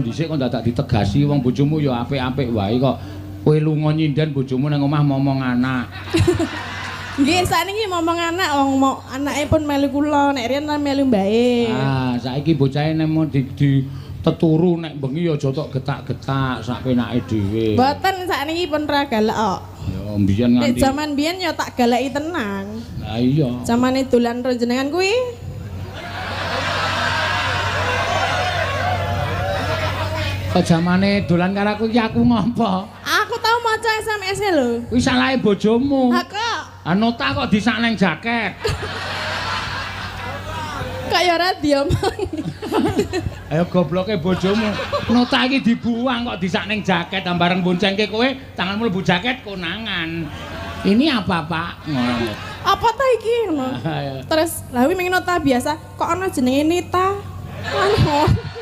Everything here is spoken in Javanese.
dhisik kok dadak ditegasi wong bojomu ya apik-apik wae kok. Kowe lunga nyinden bojomu nang omah momong anak. Nggih, sakniki momong anak wong anake pun melu kula, nek riyen melu mbae. Ah, saiki bocahe nemu di teturu nek bengi ya aja tok getak-getak sak penake dhewe. Mboten sakniki pun ra galak kok. Ya mbiyen Nek nganti. jaman biyen ya tak galaki tenan. Lah iya. Zamane dolan karo jenengan kuwi. Kok jamane dolan karo aku iki aku ngopo? Aku tau maca SMS-e lho. Kuwi salahe bojomu. Ha kok Nota kok disak nang jaket. kaya ora diomong. Ayo gobloke bojomu. Nota iki dibuang kok disak ning jaket bareng boncengke kowe tanganmu mlebu jaket konangan. Ini apa, Pak? Ngono. Apa ta iki ngono? Terus lha kuwi ming nota biasa kok ana jenenge Nita. Anu.